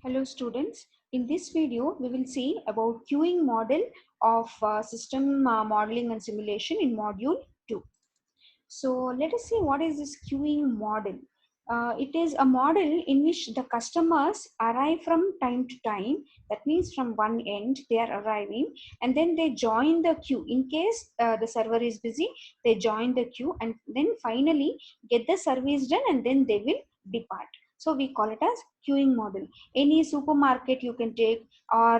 Hello students, in this video we will see about queuing model of system modeling and simulation in module 2. So let us see what is this queuing model. It is a model in which the customers arrive from time to time, that means from one end they are arriving and then they join the queue. In case the server is busy, they join the queue and then finally get the service done and then they will depart. So we call it as queuing model. Any supermarket you can take, or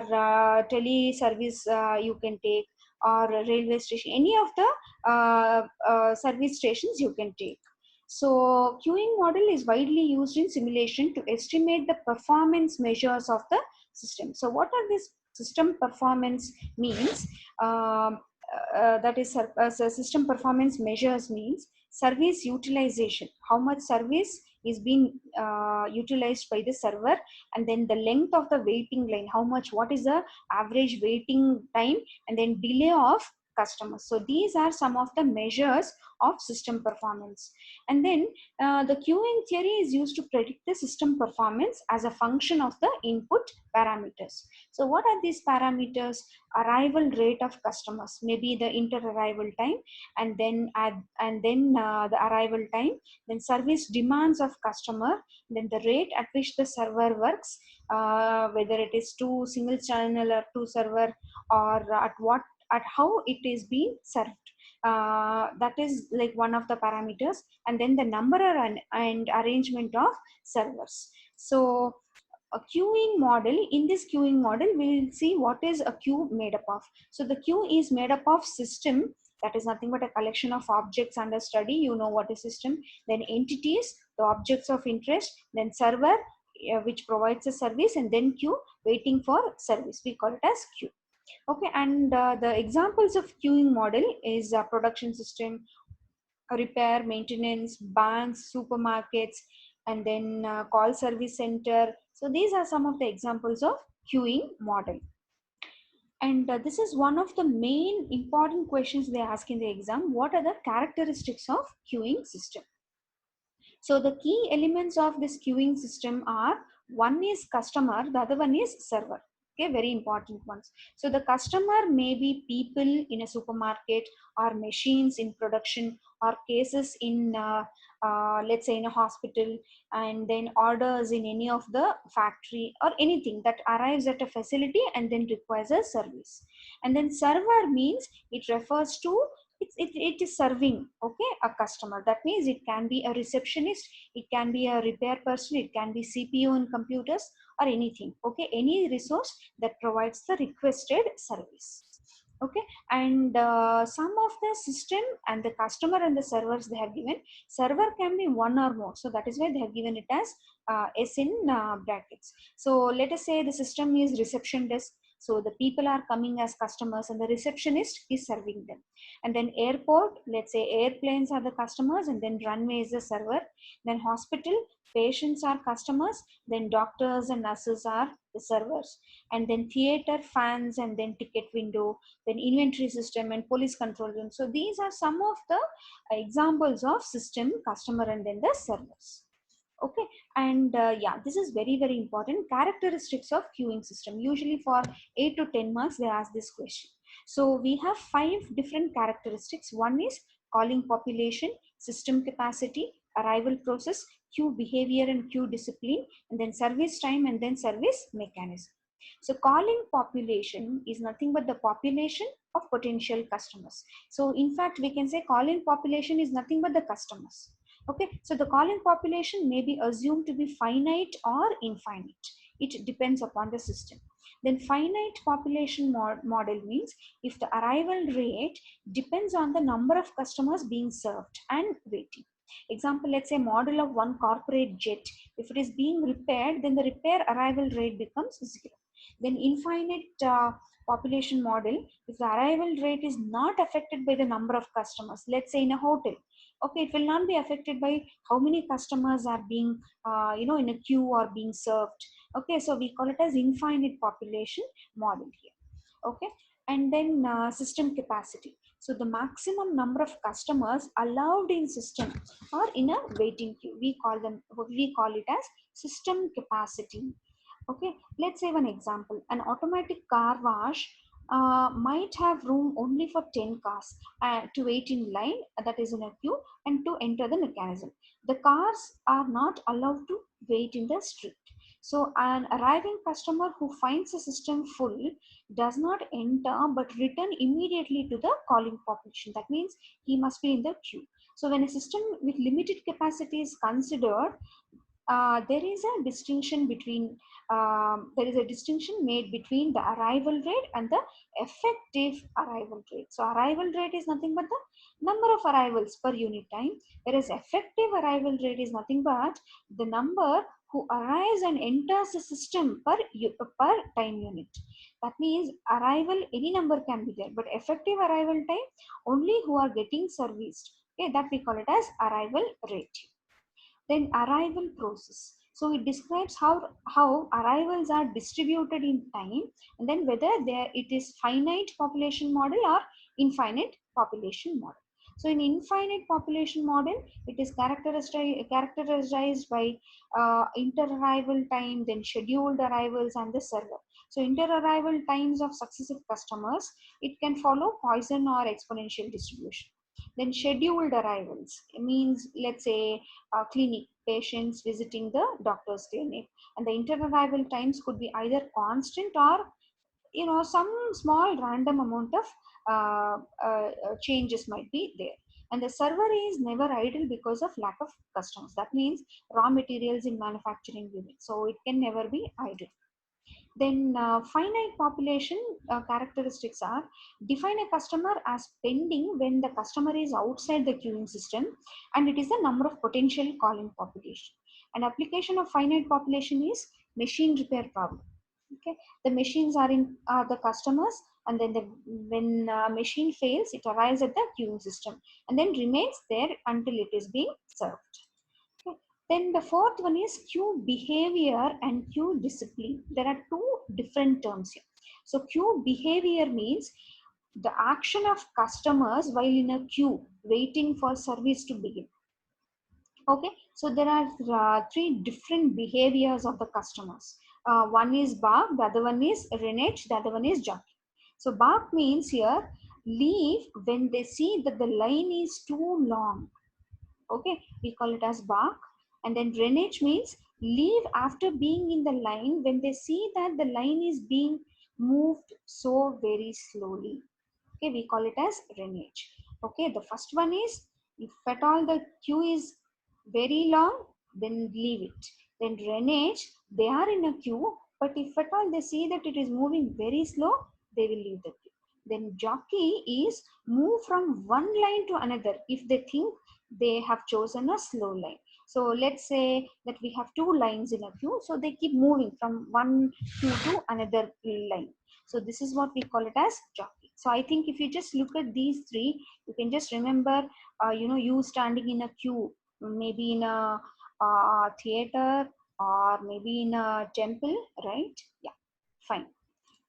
tele service you can take, or railway station, any of the service stations you can take. So queuing model is widely used in simulation to estimate the performance measures of the system. So what are these system performance means? That is system performance measures means service utilization, how much service is being utilized by the server, and then the length of the waiting line, how much, what is the average waiting time, and then delay of customers. So these are some of the measures of system performance. And then the queuing theory is used to predict the system performance as a function of the input parameters. So what are these parameters? Arrival rate of customers, maybe the inter-arrival time, and then the arrival time, then service demands of customer, then the rate at which the server works, whether it is two single channel or two server, or at how it is being served. That is like one of the parameters, and then the number and arrangement of servers. So a queuing model, in this queuing model we will see what is a queue made up of. So the queue is made up of system, that is nothing but a collection of objects under study. You know what is system. Then entities, the objects of interest, then server, which provides a service, and then queue waiting for service. We call it as queue. Okay, and the examples of queuing model is production system, repair, maintenance, banks, supermarkets, and then call service center. So these are some of the examples of queuing model. And this is one of the main important questions they ask in the exam. What are the characteristics of queuing system? So the key elements of this queuing system are, one is customer, the other one is server. Okay, very important ones. So the customer may be people in a supermarket, or machines in production, or cases in let's say in a hospital, and then orders in any of the factory, or anything that arrives at a facility and then requires a service. And then server means it refers to, it is serving, okay, a customer. That means it can be a receptionist, it can be a repair person, it can be CPU in computers, or anything, okay, any resource that provides the requested service. Okay, and some of the system and the customer and the servers they have given, server can be one or more, so that is why they have given it as S in brackets. So let us say the system is reception desk, so the people are coming as customers and the receptionist is serving them. And then airport, let's say airplanes are the customers, and then runway is the server. Then hospital, patients are customers, then doctors and nurses are the servers. And then theater, fans, and then ticket window, then inventory system and police control room. So these are some of the examples of system, customer, and then the servers. Okay, and yeah, this is very very important. Characteristics of queuing system, usually for 8 to 10 marks they ask this question. So we have 5 different characteristics. One is calling population, system capacity, arrival process, queue behavior and queue discipline, and then service time, and then service mechanism. So calling population is nothing but the population of potential customers. So in fact we can say calling population is nothing but the customers. Okay, so the calling population may be assumed to be finite or infinite. It depends upon the system. Then finite population model means if the arrival rate depends on the number of customers being served and waiting. Example, let's say model of one corporate jet. If it is being repaired, then the repair arrival rate becomes 0. Then infinite population model, if the arrival rate is not affected by the number of customers, let's say in a hotel, okay, it will not be affected by how many customers are being in a queue or being served. Okay, so we call it as infinite population model here. Okay, and then system capacity, so the maximum number of customers allowed in system or in a waiting queue, we call it as system capacity. Okay, let's say one example. An automatic car wash might have room only for 10 cars to wait in line, that is in a queue, and to enter the mechanism. The cars are not allowed to wait in the street. So an arriving customer who finds the system full does not enter but return immediately to the calling population. That means he must be in the queue. So when a system with limited capacity is considered, there is a distinction between there is a distinction made between the arrival rate and the effective arrival rate. So arrival rate is nothing but the number of arrivals per unit time, whereas effective arrival rate is nothing but the number who arrives and enters the system per time unit. That means arrival any number can be there, but effective arrival time only who are getting serviced. Okay, that we call it as arrival rate. Then arrival process. So it describes how arrivals are distributed in time, and then whether there it is finite population model or infinite population model. So in infinite population model, it is characterized by inter-arrival time, then scheduled arrivals and the server. So inter-arrival times of successive customers, it can follow Poisson or exponential distribution. Then scheduled arrivals means, let's say, clinic patients visiting the doctor's clinic, and the inter-arrival times could be either constant or some small random amount of changes might be there. And the server is never idle because of lack of customers. That means raw materials in manufacturing unit, so it can never be idle. Then finite population characteristics are: define a customer as pending when the customer is outside the queuing system, and it is the number of potential calling population. An application of finite population is machine repair problem. Okay, the machines are the customers, and then when machine fails, it arrives at the queuing system and then remains there until it is being served. Okay. Then the fourth one is queue behavior and queue discipline. There are two different terms here. So queue behavior means the action of customers while in a queue waiting for service to begin. Okay, so there are three different behaviors of the customers. One is bark, the other one is renege, the other one is jockey. So bark means here leave when they see that the line is too long. Okay, we call it as bark. And then renege means leave after being in the line when they see that the line is being moved so very slowly. Okay, we call it as renege. Okay, the first one is if at all the queue is very long, then leave it. Then renege, they are in a queue, but if at all they see that it is moving very slow, they will leave the queue. Then jockey is move from one line to another if they think they have chosen a slow line. So let's say that we have two lines in a queue, so they keep moving from one queue to another line. So this is what we call it as jockey. So I think if you just look at these three, you can just remember, you standing in a queue, maybe in a theater or maybe in a temple, right? Yeah, fine.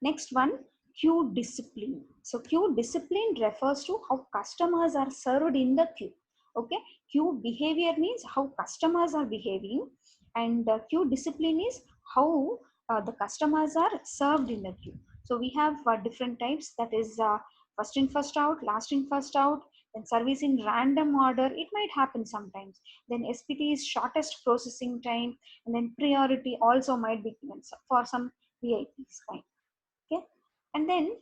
Next one, queue discipline. So queue discipline refers to how customers are served in the queue. Okay, queue behavior means how customers are behaving, and queue discipline is how the customers are served in the queue. So we have different types, that is first in first out, last in first out, then service in random order, it might happen sometimes. Then SPT is shortest processing time, and then priority also might be given for some VIPs. Fine. Okay, and then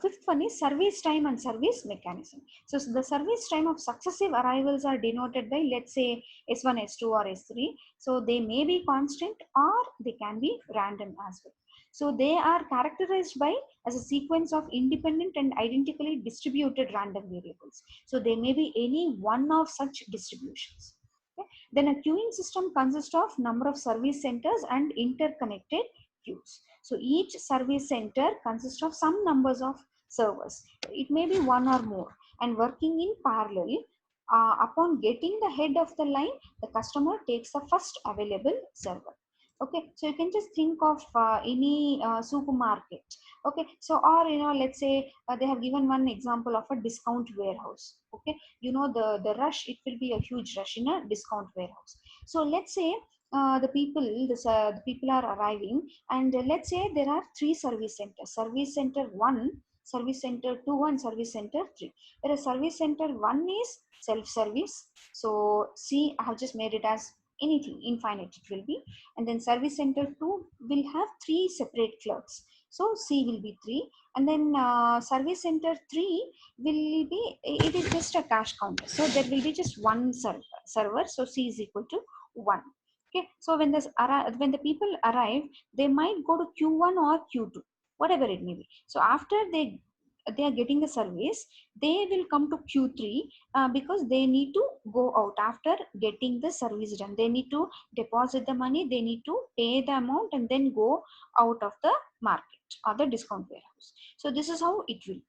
fifth one is service time and service mechanism. So the service time of successive arrivals are denoted by, let's say, S1, S2 or S3. So they may be constant or they can be random as well. So they are characterized by as a sequence of independent and identically distributed random variables. So they may be any one of such distributions. Okay. Then a queuing system consists of number of service centers and interconnected queues. So each service center consists of some numbers of servers. It may be one or more, and working in parallel. Upon getting the head of the line, the customer takes the first available server. Okay, so you can just think of any supermarket. Okay, so or let's say they have given one example of a discount warehouse. Okay, the rush, it will be a huge rush in a discount warehouse. So let's say the people are arriving, and let's say there are three service centers: service center 1, service center 2, and service center 3. Whereas service center 1 is self service, so C, I have just made it as anything infinite it will be. And then service center 2 will have three separate clerks, so C will be 3. And then service center 3 will be, it is just a cash counter, so there will be just one server, so C is equal to 1. Okay, so when the people arrive, they might go to Q1 or Q2, whatever it may be. So after they are getting the service, they will come to Q3 because they need to go out after getting the service done. They need to deposit the money, they need to pay the amount, and then go out of the market or the discount warehouse. So this is how it will be.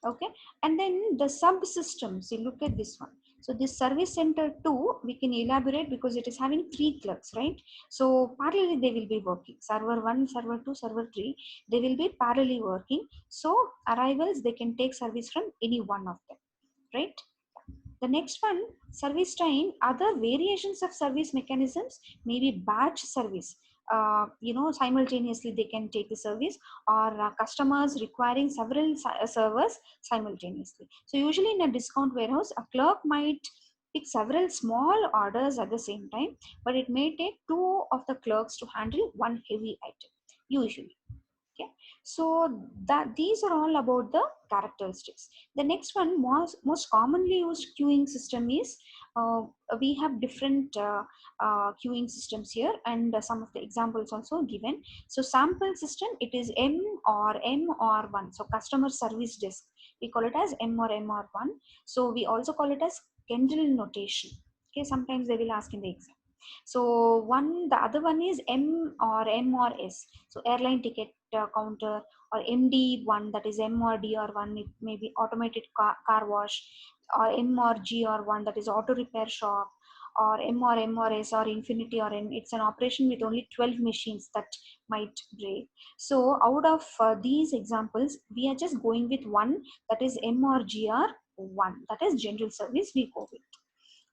Okay, and then the subsystems, you look at this one. So this service center 2, we can elaborate because it is having three clerks, right? So parallelly they will be working. Server 1, server 2, server 3, they will be parallelly working. So arrivals, they can take service from any one of them, right? The next one, service time, other variations of service mechanisms, maybe batch service. Simultaneously they can take the service, or customers requiring several servers simultaneously. So usually in a discount warehouse, a clerk might pick several small orders at the same time, but it may take two of the clerks to handle one heavy item, usually. Okay, so that these are all about the characteristics. The next one, most commonly used queuing system is, uh, we have different queuing systems here, and some of the examples also given. So sample system, it is M or 1. So customer service desk, we call it as M or 1. So we also call it as Kendall notation. Okay, sometimes they will ask in the exam. So the other one is M or S. So airline ticket counter, or MD1, that is M or D or 1, it may be automated car wash, or M or G or 1, that is auto repair shop, or M or S or Infinity or N, it's an operation with only 12 machines that might break. So out of these examples, we are just going with one, that is M or G or 1, that is general service we go with.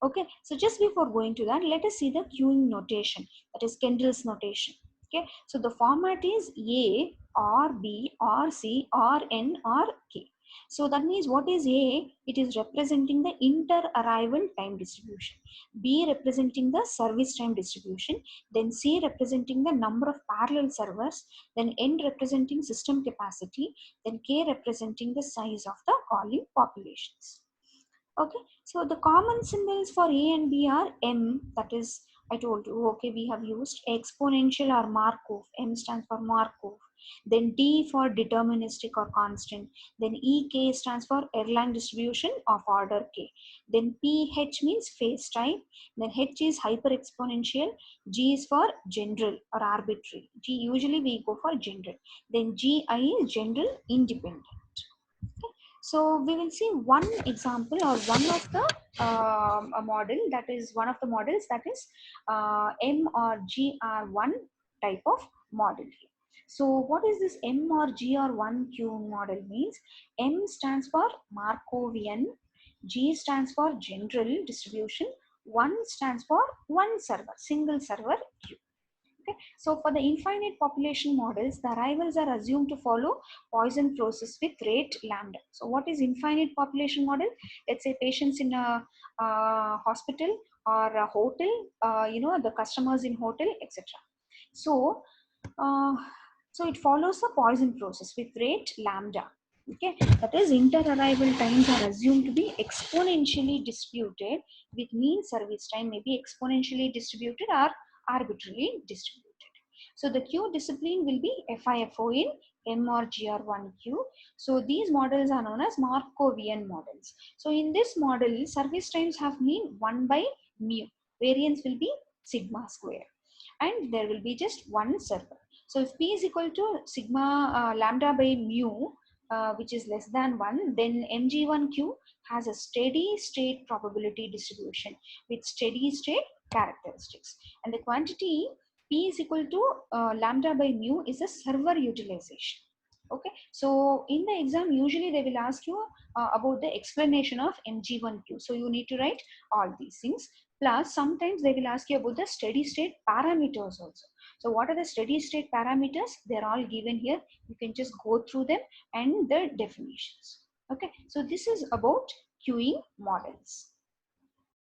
Okay, so just before going to that, let us see the queuing notation, that is Kendall's notation. Okay, so the format is A or B or C or N or K. So that means, what is A? It is representing the inter-arrival time distribution. B representing the service time distribution. Then C representing the number of parallel servers. Then N representing system capacity. Then K representing the size of the calling populations. Okay, so the common symbols for A and B are M, that is, I told you, okay, we have used exponential or Markov. M stands for Markov. Then D for deterministic or constant. Then EK stands for airline distribution of order K. Then PH means phase time. Then H is hyper exponential. G is for general or arbitrary. G, usually we go for general. Then GI is general independent. So we will see one example, or one of the a model, that is one of the models, that is M or G R 1 type of model here. So what is this M or G R 1 Q model means? M stands for Markovian, G stands for general distribution, 1 stands for one server, single server Q. Okay. So for the infinite population models, the arrivals are assumed to follow Poisson process with rate lambda. So what is infinite population model? Let's say patients in a hospital or a hotel, the customers in hotel, etc. So, uh, so it follows the Poisson process with rate lambda. Okay, that is, inter-arrival times are assumed to be exponentially distributed, with mean service time may be exponentially distributed or arbitrarily distributed. So the Q discipline will be FIFO in M or GR1Q. So these models are known as Markovian models. So in this model, service times have mean 1 by mu. Variance will be sigma square. And there will be just one server. So if P is equal to sigma lambda by mu, which is less than 1, then MG1Q has a steady state probability distribution with steady state characteristics. And the quantity P is equal to lambda by mu is a server utilization. Okay, so in the exam, usually they will ask you about the explanation of MG1Q. So you need to write all these things. Plus, sometimes they will ask you about the steady state parameters also. So what are the steady state parameters? They're all given here. You can just go through them and the definitions. Okay, so this is about queuing models.